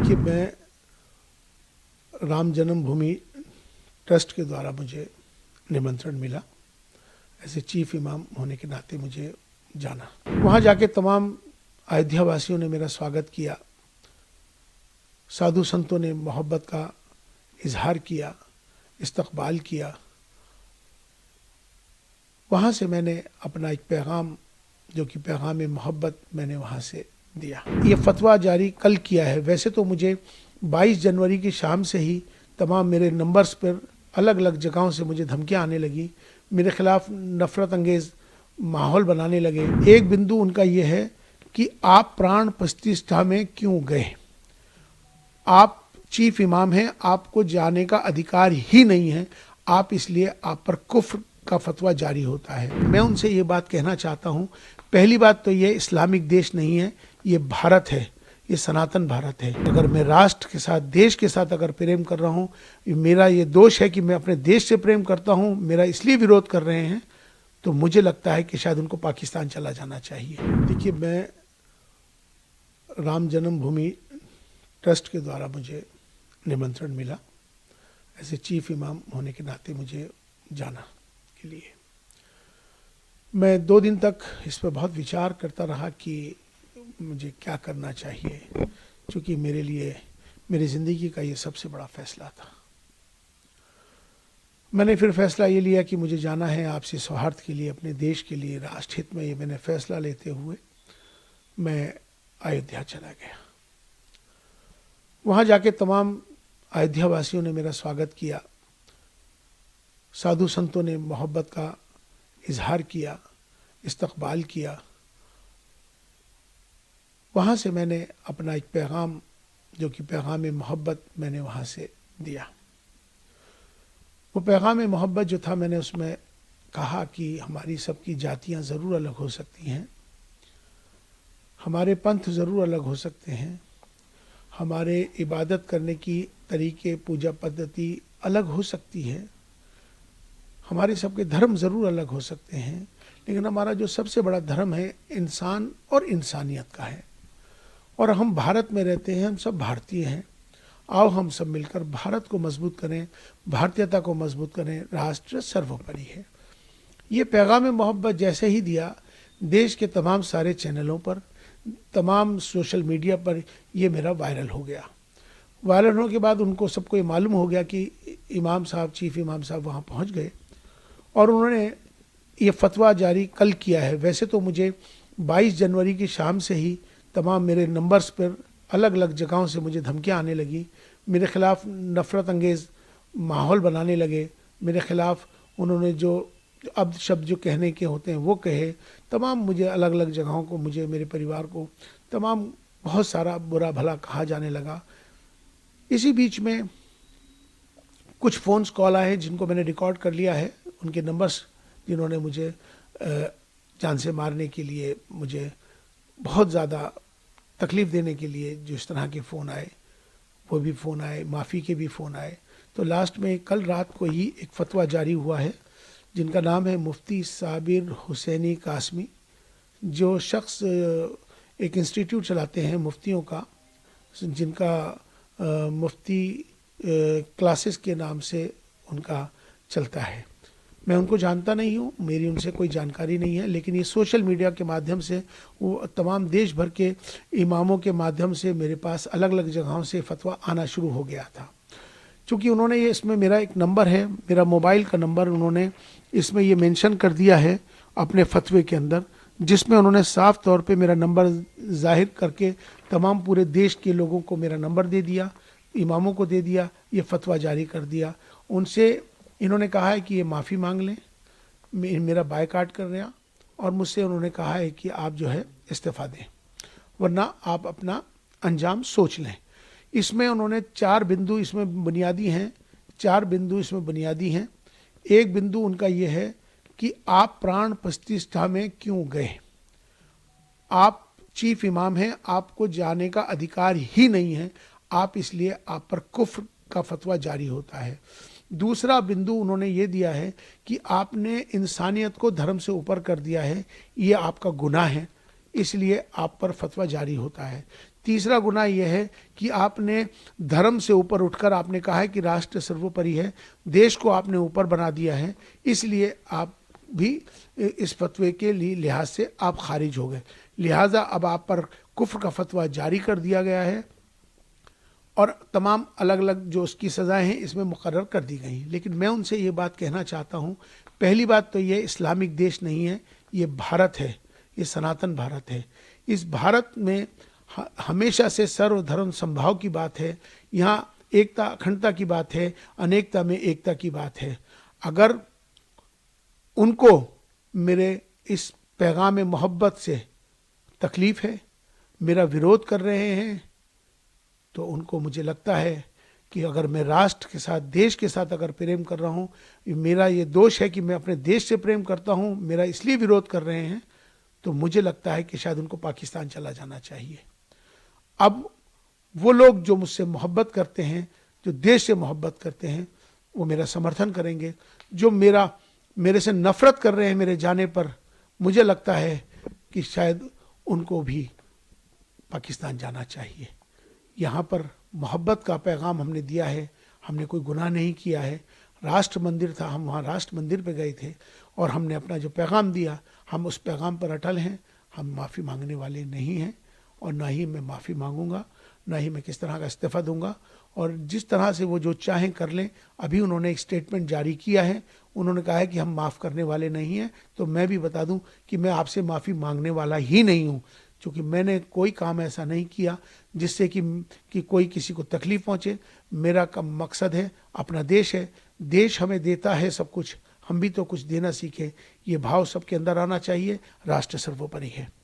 देखिए, मैं राम जन्मभूमि ट्रस्ट के द्वारा मुझे निमंत्रण मिला। ऐसे चीफ इमाम होने के नाते मुझे जाना। वहाँ जाके तमाम अयोध्या वासियों ने मेरा स्वागत किया, साधु संतों ने मोहब्बत का इजहार किया, इस्तकबाल किया। वहाँ से मैंने अपना एक पैगाम, जो कि पैगाम मोहब्बत, मैंने वहाँ से दिया। ये फतवा जारी कल किया है। वैसे तो मुझे 22 जनवरी की शाम से ही तमाम मेरे नंबर्स पर अलग अलग जगहों से मुझे धमकियाँ आने लगी, मेरे खिलाफ नफरत अंगेज़ माहौल बनाने लगे। एक बिंदु उनका ये है कि आप प्राण प्रतिष्ठा में क्यों गए? आप चीफ इमाम हैं, आपको जाने का अधिकार ही नहीं है, आप इसलिए आप पर कुफ्र का फतवा जारी होता है। मैं उनसे ये बात कहना चाहता हूँ, पहली बात तो ये इस्लामिक देश नहीं है, ये भारत है, ये सनातन भारत है। अगर मैं राष्ट्र के साथ, देश के साथ अगर प्रेम कर रहा हूँ, मेरा ये दोष है कि मैं अपने देश से प्रेम करता हूँ, मेरा इसलिए विरोध कर रहे हैं, तो मुझे लगता है कि शायद उनको पाकिस्तान चला जाना चाहिए। देखिए, मैं राम जन्मभूमि ट्रस्ट के द्वारा मुझे निमंत्रण मिला। ऐसे चीफ इमाम होने के नाते मुझे जाना के लिए मैं 2 दिन तक इस पर बहुत विचार करता रहा कि मुझे क्या करना चाहिए, क्योंकि मेरे लिए मेरी ज़िंदगी का ये सबसे बड़ा फैसला था। मैंने फिर फैसला ये लिया कि मुझे जाना है आपसी सौहार्द के लिए, अपने देश के लिए, राष्ट्रहित में। ये मैंने फैसला लेते हुए मैं अयोध्या चला गया। वहाँ जाके तमाम अयोध्या वासियों ने मेरा स्वागत किया, साधु संतों ने मोहब्बत का इजहार किया, इस्तकबाल किया। वहाँ से मैंने अपना एक पैगाम, जो कि पैगाम मोहब्बत, मैंने वहाँ से दिया। वो पैगाम मोहब्बत जो था, मैंने उसमें कहा कि हमारी सबकी जातियाँ ज़रूर अलग हो सकती हैं, हमारे पंथ ज़रूर अलग हो सकते हैं, हमारे इबादत करने की तरीके, पूजा पद्धति अलग हो सकती है, हमारे सबके धर्म ज़रूर अलग हो सकते हैं, लेकिन हमारा जो सबसे बड़ा धर्म है इंसान और इंसानियत का है। और हम भारत में रहते हैं, हम सब भारतीय हैं। आओ हम सब मिलकर भारत को मजबूत करें, भारतीयता को मजबूत करें, राष्ट्र सर्वोपरि है। ये पैगाम मोहब्बत जैसे ही दिया, देश के तमाम सारे चैनलों पर, तमाम सोशल मीडिया पर ये मेरा वायरल हो गया। वायरल होने के बाद उनको सबको ये मालूम हो गया कि इमाम साहब, चीफ इमाम साहब वहाँ पहुँच गए और उन्होंने ये फतवा जारी कल किया है। वैसे तो मुझे 22 जनवरी की शाम से ही तमाम मेरे नंबर्स पर अलग अलग जगहों से मुझे धमकियाँ आने लगी, मेरे खिलाफ नफरत अंगेज़ माहौल बनाने लगे, मेरे खिलाफ उन्होंने जो अब शब्द जो कहने के होते हैं वो कहे, तमाम मुझे अलग अलग जगहों को, मुझे, मेरे परिवार को तमाम बहुत सारा बुरा भला कहा जाने लगा। इसी बीच में कुछ फ़ोन्स कॉल आए जिनको मैंने रिकॉर्ड कर लिया है, उनके नंबर्स, जिन्होंने मुझे जान से मारने के लिए, मुझे बहुत ज़्यादा तकलीफ़ देने के लिए जो इस तरह के फ़ोन आए, वो भी फ़ोन आए, माफ़ी के भी फ़ोन आए। तो लास्ट में कल रात को ही एक फ़तवा जारी हुआ है, जिनका नाम है मुफ्ती साबिर हुसैनी कासमी, जो शख्स एक इंस्टीट्यूट चलाते हैं मुफ्तियों का, जिनका मुफ्ती क्लासेस के नाम से उनका चलता है। मैं उनको जानता नहीं हूँ, मेरी उनसे कोई जानकारी नहीं है, लेकिन ये सोशल मीडिया के माध्यम से, वो तमाम देश भर के इमामों के माध्यम से मेरे पास अलग अलग जगहों से फतवा आना शुरू हो गया था। चूँकि उन्होंने ये, इसमें मेरा एक नंबर है, मेरा मोबाइल का नंबर उन्होंने इसमें ये मेंशन कर दिया है अपने फतवे के अंदर, जिसमें उन्होंने साफ तौर पे मेरा नंबर जाहिर करके तमाम पूरे देश के लोगों को मेरा नंबर दे दिया, इमामों को दे दिया, ये फतवा जारी कर दिया। उनसे इन्होंने कहा है कि ये माफ़ी मांग लें, मेरा बायकाट कर रहे हैं, और मुझसे उन्होंने कहा है कि आप जो है इस्तीफ़ा दें, वरना आप अपना अंजाम सोच लें। इसमें उन्होंने 4 बिंदु इसमें बुनियादी हैं, 4 बिंदु इसमें बुनियादी हैं। एक बिंदु उनका ये है कि आप प्राण प्रतिष्ठा में क्यों गए? आप चीफ इमाम हैं, आपको जाने का अधिकार ही नहीं है, आप इसलिए आप पर कुफ्र का फतवा जारी होता है। दूसरा बिंदु उन्होंने ये दिया है कि आपने इंसानियत को धर्म से ऊपर कर दिया है, ये आपका गुनाह है, इसलिए आप पर फतवा जारी होता है। तीसरा गुनाह यह है कि आपने धर्म से ऊपर उठकर आपने कहा है कि राष्ट्र सर्वोपरि है, देश को आपने ऊपर बना दिया है, इसलिए आप भी इस फतवे के लिहाज से आप खारिज हो गए। लिहाजा अब आप पर कुफ्र का फतवा जारी कर दिया गया है और तमाम अलग अलग जो उसकी सज़ाएं हैं इसमें मुकर्रर कर दी गई हैं। लेकिन मैं उनसे ये बात कहना चाहता हूँ, पहली बात तो ये इस्लामिक देश नहीं है, ये भारत है, ये सनातन भारत है। इस भारत में हमेशा से सर्वधर्म संभाव की बात है, यहाँ एकता अखंडता की बात है, अनेकता में एकता की बात है। अगर उनको मेरे इस पैगाम मोहब्बत से तकलीफ है, मेरा विरोध कर रहे हैं, तो उनको मुझे लगता है कि अगर मैं राष्ट्र के साथ, देश के साथ अगर प्रेम कर रहा हूँ, मेरा ये दोष है कि मैं अपने देश से प्रेम करता हूँ, मेरा इसलिए विरोध कर रहे हैं, तो मुझे लगता है कि शायद उनको पाकिस्तान चला जाना चाहिए। अब वो लोग जो मुझसे मोहब्बत करते हैं, जो देश से मोहब्बत करते हैं, वो मेरा समर्थन करेंगे। जो मेरे से नफरत कर रहे हैं मेरे जाने पर, मुझे लगता है कि शायद उनको भी पाकिस्तान जाना चाहिए। यहाँ पर मोहब्बत का पैगाम हमने दिया है, हमने कोई गुनाह नहीं किया है। राष्ट्र मंदिर था, हम वहाँ राष्ट्र मंदिर पे गए थे और हमने अपना जो पैगाम दिया, हम उस पैगाम पर अटल हैं। हम माफ़ी मांगने वाले नहीं हैं और ना ही मैं माफ़ी मांगूंगा, ना ही मैं किस तरह का इस्तीफ़ा दूंगा। और जिस तरह से वो जो चाहें कर लें। अभी उन्होंने एक स्टेटमेंट जारी किया है, उन्होंने कहा है कि हम माफ़ करने वाले नहीं हैं। तो मैं भी बता दूं कि मैं आपसे माफ़ी मांगने वाला ही नहीं हूं, क्योंकि मैंने कोई काम ऐसा नहीं किया जिससे कि कोई किसी को तकलीफ पहुंचे। मेरा का मकसद है, अपना देश है, देश हमें देता है सब कुछ, हम भी तो कुछ देना सीखें। ये भाव सबके अंदर आना चाहिए। राष्ट्र सर्वोपरि है।